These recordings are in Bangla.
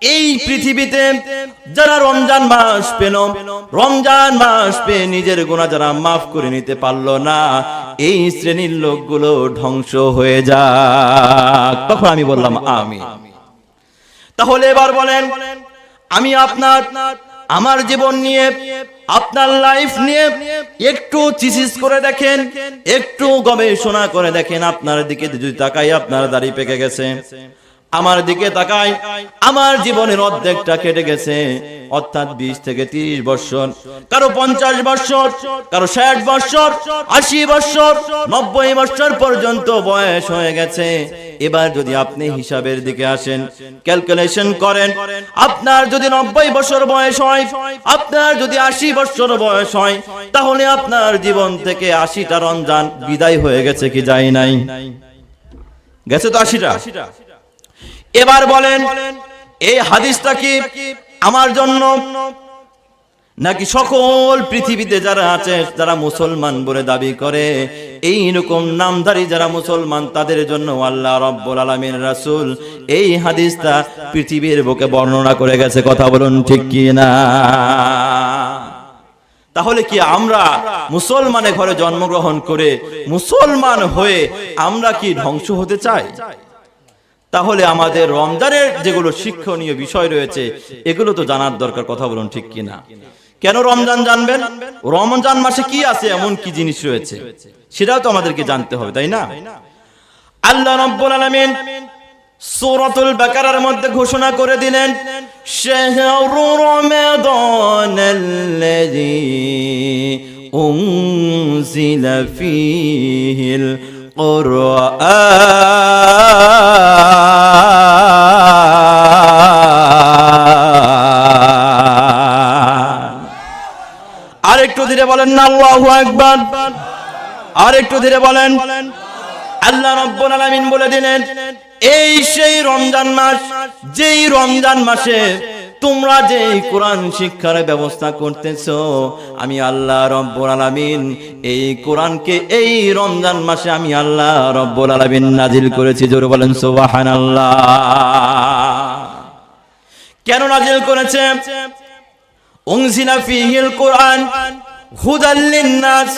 এই পৃথিবীতে যারা রমজান মাস পেল, রমজান মাস পেয়ে নিজের গুনাহ যারা মাফ করে নিতে পারলো না, এই শ্রেণীর লোকগুলো ধ্বংস হয়ে যাক। তখন আমি বললাম আমিন। তাহলে এবার বলেন, আমি আমার জীবন নিয়ে, আপনার লাইফ নিয়ে একটু থিসিস করে দেখেন, একটু গবেষণা করে দেখেন। আপনার দিকে যদি তাকাই, আপনার দাড়ি পেকে গেছে। আমার দিকে তাকাই, আমার জীবনের অর্ধেকটা কেটে গেছে, অর্থাৎ 20 থেকে 30 বছর, কারো 50 বছর, কারো 60 বছর, 80 বছর, 90 বছর পর্যন্ত বয়স হয়ে গেছে। এবার যদি আপনি হিসাবের দিকে আসেন, ক্যালকুলেশন করেন, আপনার যদি 90 বছর বয়স হয়, আপনার যদি 80 বছর বয়স হয়, তাহলে আপনার জীবন থেকে 80টা রমজান বিদায় হয়ে গেছে কি যায় নাই? গেছে তো 80টা। এবার বলেন, এই হাদিসটা কি আমার জন্য নাকি সকল পৃথিবীতে যারা আছে, যারা মুসলমান বলে দাবি করে, এই রকম নামধারী যারা মুসলমান, তাদের জন্য আল্লাহ রাব্বুল আলামিন রাসূল এই হাদিসটা পৃথিবীর বুকে বর্ণনা করে গেছে? কথা বলুন ঠিক কি না? তাহলে কি আমরা মুসলমানের ঘরে জন্মগ্রহণ করে মুসলমান হয়ে আমরা কি ধ্বংস হতে চাই? তাহলে আমাদের রমজানের যেগুলো শিক্ষণীয় বিষয় রয়েছে, এগুলো তো জানার দরকার। কথা বলুন ঠিক কিনা? কেন রমজান জানবেন? রমজান মাসে কি আছে, এমন কি জিনিস রয়েছে, সেটাও তো আমাদেরকে জানতে হবে, তাই না? আল্লাহ রাব্বুল আলামিন সূরাতুল বাকারার মধ্যে ঘোষণা করে দিলেন, শাহরু রমাদানাল্লাযী উনজিলা ফীহিল আর একটু ধীরে বলেন না আল্লাহু আকবার। আর একটু ধীরে বলেন। আল্লাহ রাব্বুল আলামিন বলে দিলেন, এই সেই রমজান মাস, যেই রমজান মাসে তোমরা যে কোরআন শিক্ষার ব্যবস্থা করতেছো, আমি আল্লাহ রাব্বুল আলামিন এই কোরআনকে এই রমজান মাসে আমি আল্লাহ রাব্বুল আলামিন নাজিল করেছি। জোরে বলেন সুবহানাল্লাহ। কেন নাজিল করেছে? উনজিলা ফীহিল কোরআন হুদাল লিন্নাস,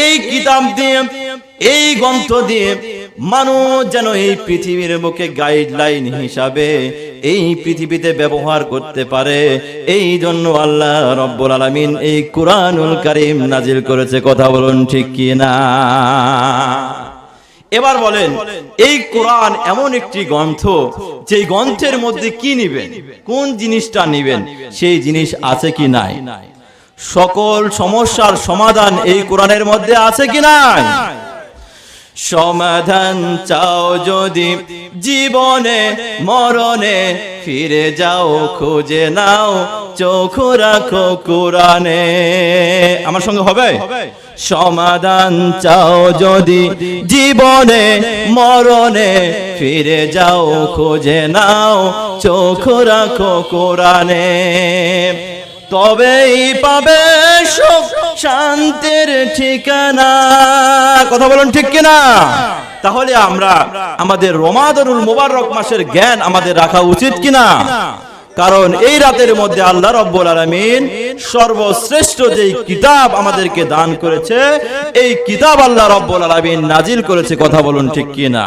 এই কিতাব দিয়ে, এই গ্রন্থ দিয়ে মানুষ যেন এই পৃথিবীর বুকে গাইডলাইন হিসাবে এই পৃথিবীতে ব্যবহার করতে পারে, এই জন্য আল্লাহ রাব্বুল আলামিন এই কুরআনুল কারীম নাজিল করেছে। কথা বলুন ঠিক কি না? এবার বলেন, এই কোরআন এমন একটি গ্রন্থ, যে গ্রন্থের মধ্যে কি নিবেন, কোন জিনিসটা নিবেন, সেই জিনিস আছে কি নাই? সকল সমস্যার সমাধান এই কোরআনের মধ্যে আছে কি নাই? সমাধান চাও যদি জীবনে মরণে, ফিরে যাও খুঁজে নাও, চোখ রাখো কোরআনে। আমার সঙ্গে হবে? সমাধান চাও যদি জীবনে মরণে, ফিরে যাও খুঁজে নাও, চোখ রাখো কোরআনে, তবেই পাবে সুখ শান্তির ঠিকানা। কথা বলুন ঠিক কিনা? তাহলে আমরা আমাদের রমাদানুল মুবারক মাসের জ্ঞান আমাদের রাখা উচিত কিনা? কারণ এই রাতের মধ্যে আল্লাহ রাব্বুল আলামিন সর্বশ্রেষ্ঠ যেই কিতাব আমাদেরকে দান করেছে, এই কিতাব আল্লাহ রাব্বুল আলামিন নাজিল করেছে। কথা বলুন ঠিক কিনা?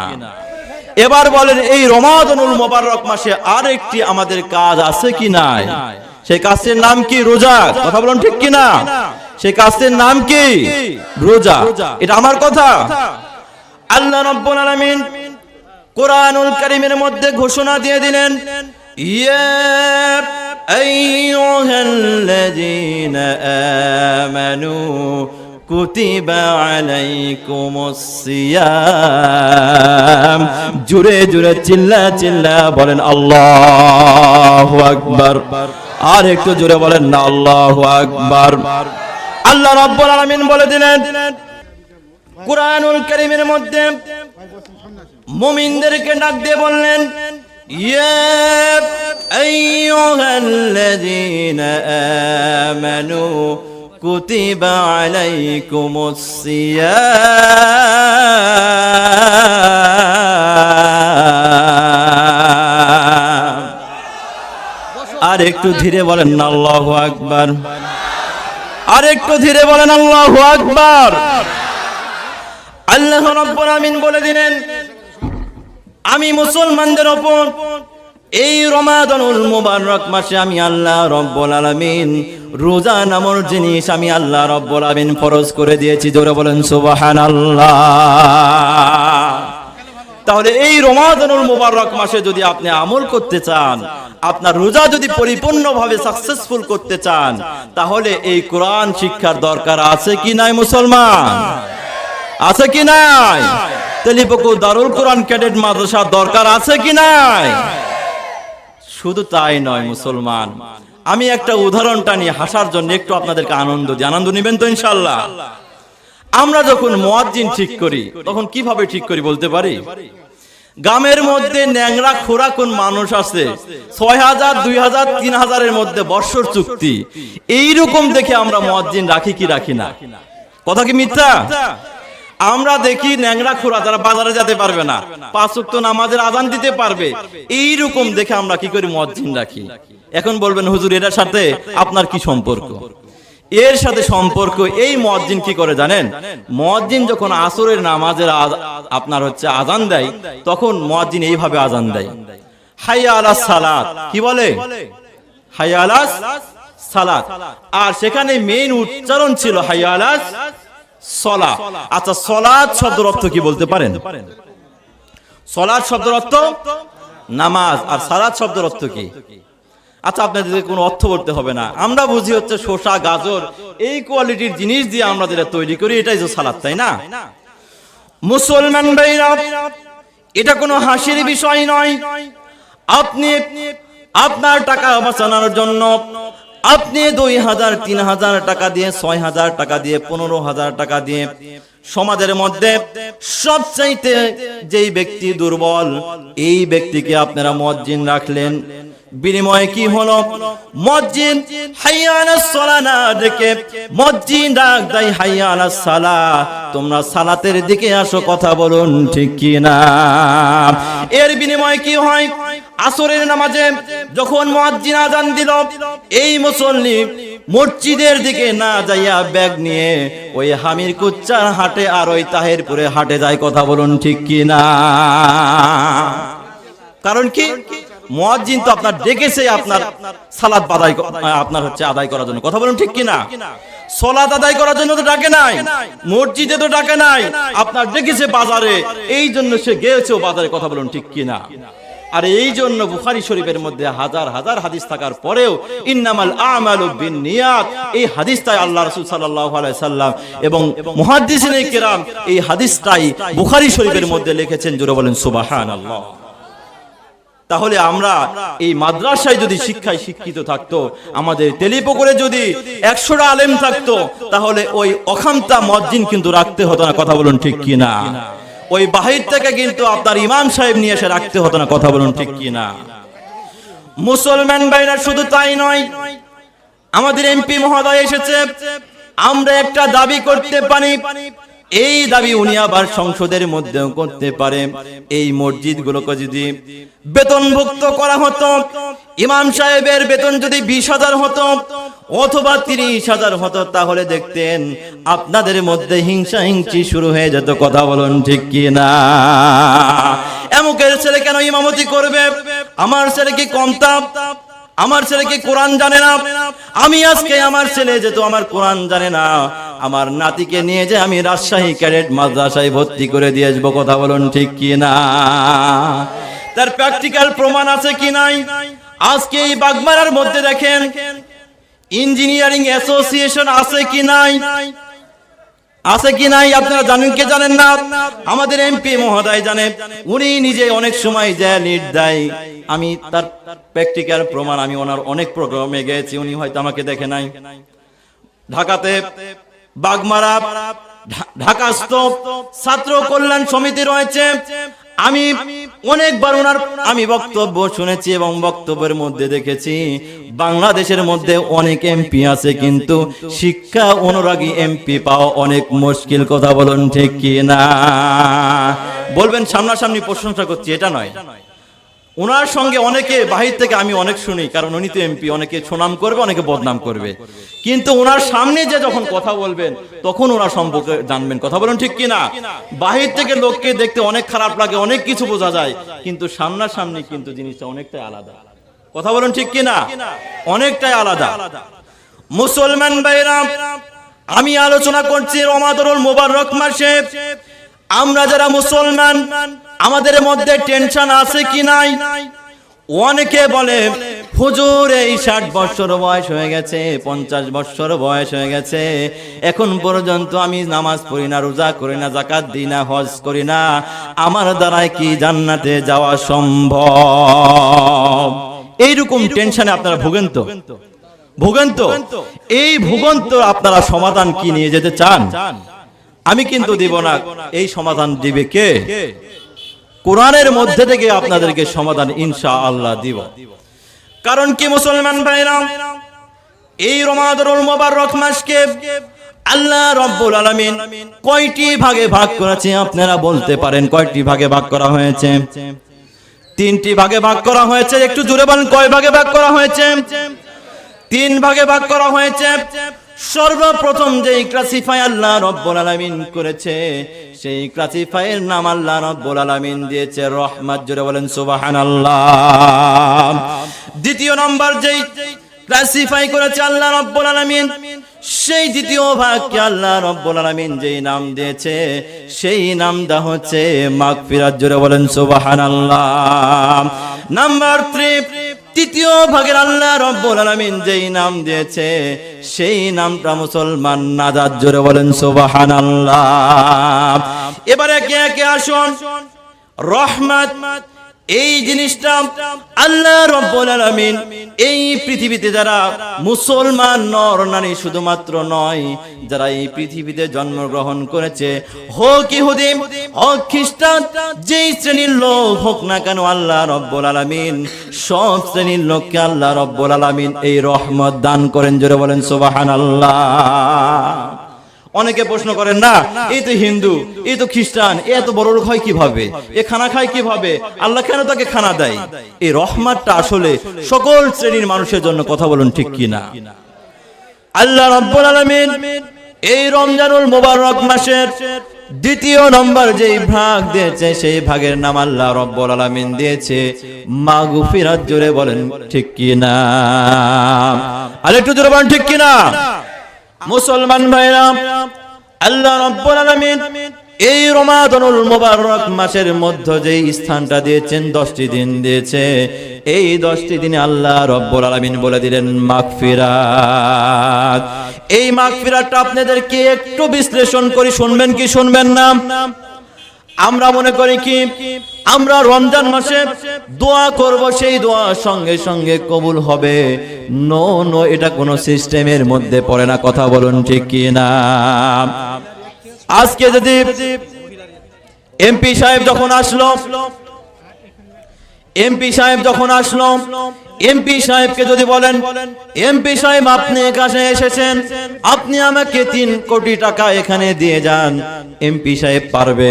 এবার বলেন, এই রমাদানুল মুবারক মাসে আরেকটি আমাদের কাজ আছে কি নাই? সেই কাজের নাম কি? রোজা। কথা বলুন ঠিক কিনা? সেই কাজের নাম কি? রোজা। এটা আমার কথা। আল্লাহ রাব্বুল আলামিন কুরআনুল কারীমের মধ্যে ঘোষণা দিয়ে দিলেন, ইয়া আইয়ুহাল্লাযীনা আমানু কুতিবা আলাইকুমুস সিয়াম। জোরে জোরে চিল্লা চিল্লা বলেন আল্লাহু আকবার। আর একটু জোরে বলেন না আল্লাহু আকবার। আল্লাহ রাব্বুল আলামিন বলে দিলেন কুরআনুল কারীমের মধ্যে, মুমিনদেরকে ডাক দিয়ে বললেন, ইয়া আইয়ুহাল্লাযীনা আমানু কুতিবা আলাইকুমুস সিয়াম। আর একটু ধীরে বলেন না আল্লাহু আকবার, আর একটু ধীরে বলেন আল্লাহু আকবার। আল্লাহ রাব্বুল আমিন বলে দিলেন, আমি মুসলমানদের উপর এই রমাদানুল মুবারক মাসে আমি আল্লাহ রাব্বুল আলামিন রোজা নামক জিনিস আমি আল্লাহ রাব্বুল আলামিন ফরজ করে দিয়েছি। জোরে বলেন সুবহানাল্লাহ। তাহলে এই রমাদানুল মুবারক মাসে যদি আপনি আমল করতে চান, আপনার রোজা যদি পরিপূর্ণভাবে সাকসেসফুল করতে চান, তাহলে এই কোরআন শিক্ষার দরকার আছে কি নাই মুসলমান? আছে কি নাই? তেলিপকু দারুল কোরআন ক্যাডেট মাদ্রাসা দরকার আছে কি নাই? শুধু তাই নয় মুসলমান, আমি একটা উদাহরণটা নিয়ে হাসার জন্য একটু আপনাদেরকে আনন্দ নিবেন তো ইনশাআল্লাহ। আমরা যখন মুয়াজ্জিন ঠিক করি তখন কিভাবে ঠিক করি বলতে পারি? গ্রামের মধ্যে ন্যাংরা খোরা কোন মানুষ আছে ৬০০০, ২০০০, ৩০০০ এর মধ্যে বর্ষর চুক্তি, এইরকম দেখে আমরা মুয়াজ্জিন রাখি কি রাখি না? কথা কি মিথ্যা? আমরা দেখি ন্যাংরা খোরা যারা বাজারে যেতে পারবে না, ৫ ওয়াক্ত নামাজের আযান দিতে পারবে, এইরকম দেখে আমরা কি করি? মুয়াজ্জিন রাখি। এখন বলবেন হুজুর এটার সাথে আপনার কি সম্পর্ক? এর সাথে সম্পর্ক, এই মুয়াজ্জিন কি করে জানেন? মুয়াজ্জিন যখন আসরের নামাজের আপনার হচ্ছে আযান দেয়, তখন মুয়াজ্জিন এইভাবে আযান দেয়, হাইয়া আলাস সালাত। কি বলে? হাইয়া আলাস সালাত। আর সেখানে মেইন উচ্চারণ ছিল হাইয়া আলাস সালাহ। আচ্ছা, সালাত শব্দের অর্থ কি বলতে পারেন? সালাত শব্দের অর্থ নামাজ, আর সালাত শব্দের অর্থ কি? আচ্ছা, আপনাদের কোনো অর্থ বলতে হবে না, আমরা বুঝি হচ্ছে শসা, গাজর, এই কোয়ালিটির জিনিস দিয়ে আমরা যেটা তৈরি করি এটাই তো সালাত, তাই না? মুসলমান ভাইরা, এটা কোনো হাসির বিষয় নয়। আপনি আপনার টাকা বাঁচানোর জন্য আপনি ২০০০, ৩০০০ টাকা দিয়ে, ৬০০০ টাকা দিয়ে, ১৫০০০ টাকা দিয়ে সমাজের মধ্যে সবচাইতে যেই ব্যক্তি দুর্বল, এই ব্যক্তিকে আপনারা মুয়াজ্জিন রাখলেন। বিনিময়ে কি হলো? মুয়াজ্জিন হাইয়া আলাস সালাহ না ডেকে মুয়াজ্জিন ডাক দেয় হাইয়া আলাস সালাহ, তোমরা সালাতের দিকে আসো, কথা বলুন ঠিক কি না? এর বিনিময়ে কি হয়? আসরের নামাজে যখন মুয়াজ্জিন আযান দিল, এই মুসল্লি মসজিদের দিকে না যাইয়া ব্যাগ নিয়ে ওই হামির কুচ্চার হাটে আর ওই তাহেরপুরে হাটে যায়, কথা বলুন ঠিক কি না? কারণ কি? মুয়াজ্জিন তো আপনার ডেকেছে আপনার সালাত আপনার হচ্ছে আদায় করার জন্য, কথা বলুন ঠিক কি না? সালাত আদায় করার জন্য তো ডাকে নাই, মসজিদে তো ডাকে নাই, আপনার ডেকেছে বাজারে, এই জন্য সে গিয়েছে বাজারে, কথা বলুন ঠিক কি না? আর এই জন্য বুখারী শরীফের মধ্যে হাজার হাজার হাদিস থাকার পরেও ইন্নামাল আমালু বিন্নিয়াত, এই হাদিসটাই আল্লাহ রাসূল সাল্লাল্লাহু আলাইহি সাল্লাম এবং মুহাদ্দিসিনে কিরাম এই হাদিসটাই বুখারী শরীফের মধ্যে লিখেছেন। জোরে বলেন সুবহানাল্লাহ। তাহলে আমরা এই মাদ্রাসায় যদি শিক্ষায় শিক্ষিত থাকতো, আমাদের তেলিপুকুরে যদি ১০০টা আলেম থাকতো, তাহলে ওই অখামতা মুয়াজ্জিন কিন্তু রাখতে হতো না, কথা বলুন ঠিক কি না? ওই বাহির থেকে কিন্তু আপনার ইমাম সাহেব নিয়ে এসে রাখতে হতো না, কথা বলুন ঠিক কি না? মুসলমান ভাইরা, শুধু তাই নয়, আমাদের এমপি মহোদয় এসেছে, আমরা একটা দাবি করতে পারি, এই দাবি উনি আবার সংসদের মধ্যেও করতে পারে। এই মসজিদগুলোকে যদি বেতনভুক্ত করা হতো, ইমাম সাহেবের বেতন যদি ২০,০০০ হতো অথবা ৩০,০০০ হতো, তাহলে দেখতেন আপনাদের মধ্যে হিংসা হিংসি শুরু হয়ে যেত, কথা বলুন ঠিক কি না? এমকের ছেলে কেন ইমামতি করবে? আমার ছেলে কি কমতাম? আমার ছেলে কি কোরআন জানে না? আমি আজকে আমার ছেলে যেহেতু আমার কোরআন জানে না, আমার নাতিকে নিয়ে যে আমি রাজশাহী ক্যাডেট মাদ্রাসায় ভর্তি করে দিয়ে আসবো, কথা বলুন ঠিক কি না? তার প্র্যাকটিক্যাল প্রমাণ আছে কি নাই? আজকে এই বাগমারার মধ্যে দেখেন ইঞ্জিনিয়ারিং অ্যাসোসিয়েশন আছে কি নাই? আছে কি নাই আপনারা জানেন কি জানেন না? আমাদের এমপি মহোদয় জানে, উনি নিজে অনেক সময় যায় লিড দেয়, আমি তার প্র্যাকটিক্যাল প্রমাণ, আমি ওনার অনেক প্রোগ্রামে গেছি, উনি হয়তো আমাকে দেখে নাই। ঢাকাতে বাগমারা ঢাকাস্থ ছাত্র কল্যাণ সমিতি রয়েছে, আমি অনেকবার ওনার আমি বক্তব্য শুনেছি এবং বক্তব্যের মধ্যে দেখেছি বাংলাদেশের মধ্যে অনেক এমপি আছে, কিন্তু শিক্ষা অনুরাগী এমপি পাওয়া অনেক মুশকিল, কথা বলুন ঠিক কি না? বলবেন সামনাসামনি প্রশংসা করছি, এটা নয়, ওনার সঙ্গে অনেকে বাহির থেকে আমি অনেক শুনি, কারণ উনি তো এমপি, অনেকে সুনাম করবে, অনেকে বদনাম করবে, কিন্তু ওনার সামনে যে যখন কথা বলবেন তখন ওনার সম্পর্কে জানবেন। কথা বলুন ঠিক কিনা? বাহির থেকে লোককে দেখতে অনেক খারাপ লাগে, অনেক কিছু বোঝা যায়, কিন্তু সামনাসামনি কিন্তু জিনিসটা অনেকটাই আলাদা। কথা বলুন ঠিক কিনা? অনেকটাই আলাদা। মুসলমান ভাইরা, আমি আলোচনা করছি রমাদানুল মুবারক মাসে আমরা যারা মুসলমান, আমাদের মধ্যে টেনশন আছে কি নাই? অনেকে বলে হুজুর এই 60 বছর বয়স হয়ে গেছে, 50 বছর বয়স হয়ে গেছে, এখন পর্যন্ত আমি নামাজ পড়ি না, রোজা করি না, যাকাত দিই না, হজ করি না, আমার দ্বারাই কি জান্নাতে যাওয়া সম্ভব? এইরকম টেনশনে আপনারা ভোগেন তো? এই ভোগন্ত আপনারা সমাধান কি নিয়ে যেতে চান? আমি কিন্তু দিব না। এই সমাধান দিবে কে? কোরআনের মধ্যে থেকে আপনাদেরকে সমাধান ইনশাআল্লাহ দিব। কারণ কি মুসলমান ভাইরা, এই রমাদানুল মুবারক মাসকে আল্লাহ রাব্বুল আলামিন কয়টি ভাগে ভাগ করেছে আপনারা বলতে পারেন? কয়টি ভাগে ভাগ করা হয়েছে? 3টি ভাগে ভাগ করা হয়েছে। একটু জোরে বলেন, কয় ভাগে ভাগ করা হয়েছে? 3 ভাগে ভাগ করা হয়েছে। সর্বপ্রথম যে ক্লাসিফাই আল্লাহ রাব্বুল আলামিন করেছে, সেই ক্লাসিফাইয়ের নাম আল্লাহ রাব্বুল আলামিন দিয়েছে রহমত। জোরে বলেন সুবহানাল্লাহ। দ্বিতীয় নম্বর যেই ক্লাসিফাই করেছে আল্লাহ রাব্বুল আলামিন, সেই দ্বিতীয় ভাগকে আল্লাহ রাব্বুল আলামিন যেই নাম দিয়েছে, সেই নামটা হচ্ছে মাগফিরাত। জোরে বলেন সুবহানাল্লাহ। নাম্বার 3, তৃতীয় ভাগের আল্লাহ রাব্বুল আলামিন যেই নাম দিয়েছে, সেই নামটা মুসলমান নাজাত। জোরে বলেন সুবহানাল্লাহ। এবারে একে একে আসুন। রহমত এই জিনিসটা আল্লাহ রাব্বুল আলামিন এই পৃথিবীতে যারা মুসলমান নর নারী শুধুমাত্র নয়, যারা এই পৃথিবীতে জন্মগ্রহণ করেছে, হোক ইহুদি হোক খ্রিস্টান, যেই শ্রেণীর লোক হোক না কেন, আল্লাহ রাব্বুল আলামিন সব শ্রেণীর লোককে আল্লাহ রাব্বুল আলামিন এই রহমত দান করেন। জোরে বলেন সুবহানাল্লাহ। অনেকে প্রশ্ন করেন, না এই তো হিন্দু, এই তো খ্রিস্টান, এত বড় লোক হয় কিভাবে, এ খানা খায় কিভাবে, আল্লাহ কেন তাকে খানা দেয়? এই রহমতটা আসলে সকল শ্রেণীর মানুষের জন্য। কথা বলুন ঠিক কিনা? আল্লাহ রাব্বুল আলামিন এই রমজানুল মুবারক মাসের দ্বিতীয় নম্বর যেই ভাগ দিয়েছে, সেই ভাগের নাম আল্লাহ রাব্বুল আলামিন দিয়েছে মাগফিরাত। জোরে বলেন ঠিক কিনা? আরেকটু জোরে বলেন ঠিক কিনা? মুসলমান ভাইরা, আল্লাহ রাব্বুল আলামিন এই রমাদানুল মুবারক মাসের মধ্যে যেই স্থানটা দিয়েছেন, 10টি দিন দিয়েছে, এই 10টি দিনে আল্লাহ রাব্বুল আলামিন বলে দিলেন মাগফিরাত। এই মাগফিরাতটা আপনাদেরকে একটু বিশ্লেষণ করি, শুনবেন কি শুনবেন না? আমরা মনে করি কি আমরা রমজান মাসে দোয়া করব, সেই দোয়া সঙ্গে সঙ্গে কবুল হবে। নো, এটা কোনো সিস্টেমের মধ্যে পড়ে না। কথা বলুন ঠিক কি না? আজকে যদি এমপি সাহেব যখন আসলো, এমপি সাহেবকে যদি বলেন, এমপি সাহেব আপনি কাছে এসেছেন, আপনি আমাকে 3 কোটি টাকা এখানে দিয়ে যান, এমপি সাহেব পারবে?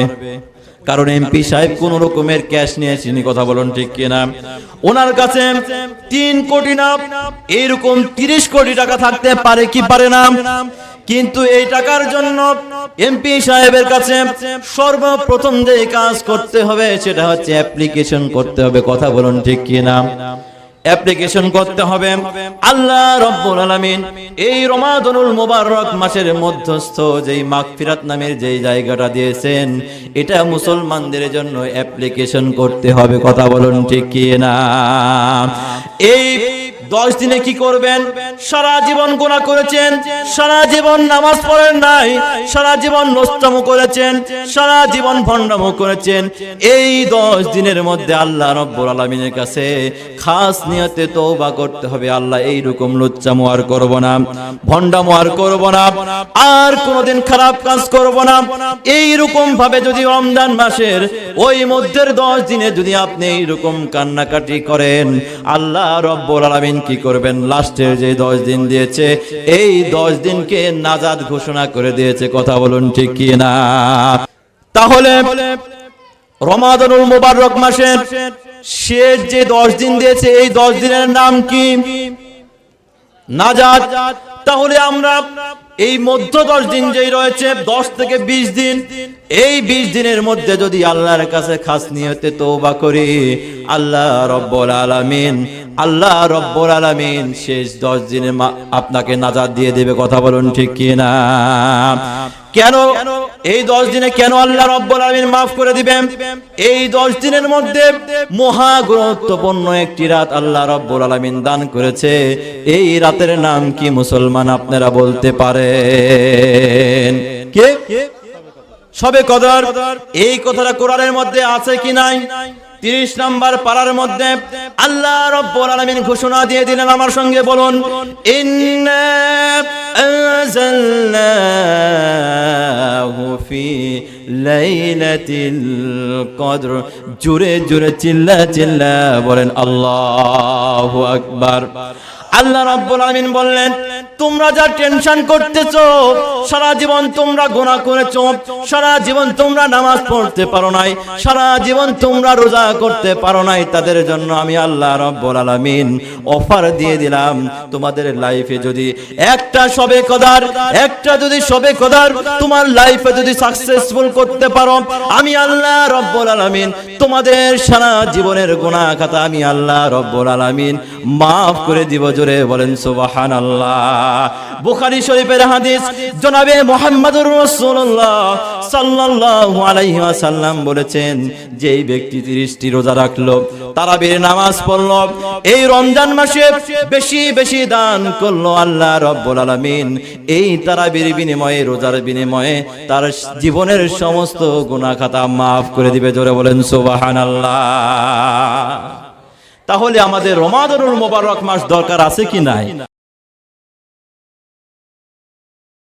কারণ এমপি সাহেব কোন রকমের ক্যাশ নিয়ে আসেনি। কথা বলুন ঠিক কিনা? ওনার কাছে 3 কোটি না, এইরকম 30 কোটি টাকা থাকতে পারে কি পারে না? কিন্তু এই টাকার জন্য এমপি সাহেবের কাছে সর্বপ্রথম যে কাজ করতে হবে, সেটা হচ্ছে অ্যাপ্লিকেশন করতে হবে। কথা বলুন ঠিক কিনা? অ্যাপ্লিকেশন করতে হবে। আল্লাহ রাব্বুল আলামিন এই রমাদানুল মুবারক মাসের মধ্যস্থ যেই মাগফিরাত নামের যেই জায়গাটা দিয়েছেন, এটা মুসলমানদের জন্য অ্যাপ্লিকেশন করতে হবে। কথা বলুন ঠিক কি না? এই 10 দিনে কি করবেন? সারা জীবন গুনাহ করেছেন, সারা জীবন নামাজ পড়েন নাই, সারা জীবন নষ্টামো করেছেন, সারা জীবন ভণ্ডামো করেছেন, এই 10 দিনের মধ্যে আল্লাহ রাব্বুল আলামিনের কাছে খাস নিয়তে তওবা করতে হবে। আল্লাহ এইরকম লুচ্চামো আর করব না, ভণ্ডামো আর করব না, আর কোনোদিন খারাপ কাজ করব না। এইরকম ভাবে যদি রমজান মাসের ওই মধ্যের 10 দিনে যদি আপনি এইরকম কান্নাকাটি করেন, আল্লাহ রাব্বুল আলামিন কি করবেন? লাস্টের যে 10 দিন দিয়েছে, এই 10 দিনকে নাজাত ঘোষণা করে দিয়েছে। কথা বলুন ঠিক কি না? তাহলে রমাদানুল মুবারক মাসের শেষ যে 10 দিন দিয়েছে এই 10 দিনের নাম কি? নাজাত। তাহলে আমরা এই মধ্য 10 দিন যেই রয়েছে 10 থেকে 20 দিন, এই 20 দিনের মধ্যে যদি আল্লাহর কাছে খাস নিয়তে তওবা করি, আল্লাহ রব্বুল আলামিন শেষ 10 দিনে আপনাকে নাজাত দিয়ে দেবে। কথা বলুন ঠিক কি না? কেন এই 10 দিনে কেন আল্লাহ রব্বুল আলামিন মাফ করে দিবেন? এই 10 দিনের মধ্যে মহা গুরুত্বপূর্ণ একটি রাত আল্লাহ রব্বুল আলামিন দান করেছে। এই রাতের নাম কি মুসলমান আপনারা বলতে পারেন? কে? শবে কদর। এই কথাটা কোরআনের মধ্যে আছে কি নাই? 30 নম্বর পারার মধ্যে আল্লাহ রব্বুল আলামিন ঘোষণা দিয়ে দিলেন, আমার সঙ্গে বলুন, ইন্না আনজালনাহু ফি লাইলাতিল কদর। জোরে জোরে চিল্লা বলেন আল্লাহু আকবার। আল্লাহ রাব্বুল আলামিন বললেন, তোমরা যা টেনশন করতেছো, সারা জীবন তোমরা গুনাহ করেছো, সারা জীবন তোমরা নামাজ পড়তে পারো নাই, সারা জীবন তোমরা রোজা করতে পারো নাই, তাদের জন্য আমি আল্লাহ রাব্বুল আলামিন অফার দিয়ে দিলাম। তোমাদের লাইফে যদি একটা শবে কদর তোমার লাইফে যদি সাকসেসফুল করতে পারো, আমি আল্লাহ রাব্বুল আলামিন তোমাদের সারা জীবনের গুনাহ খাতা আমি আল্লাহ রাব্বুল আলামিন মাফ করে দিব। জোরে বলেন সুবহানাল্লাহ। বুখারী শরীফের হাদিস, জনাবে মুহাম্মদুর রাসূলুল্লাহ সাল্লাল্লাহু আলাইহি ওয়াসাল্লাম বলেছেন, যেই ব্যক্তি 30টি রোজা রাখলো, তারাবির নামাজ পড়লো, এই রমজান মাসে বেশি বেশি দান করলো, আল্লাহ রাব্বুল আলামিন এই তারাবির বিনিময়ে, রোজার বিনিময়ে তার জীবনের সমস্ত গুনাহ খাতা মাফ করে দিবে। জোরে বলেন সুবহানাল্লাহ। তাহলে আমাদের রমাদানুল মুবারক মাস দরকার আছে কি নাই?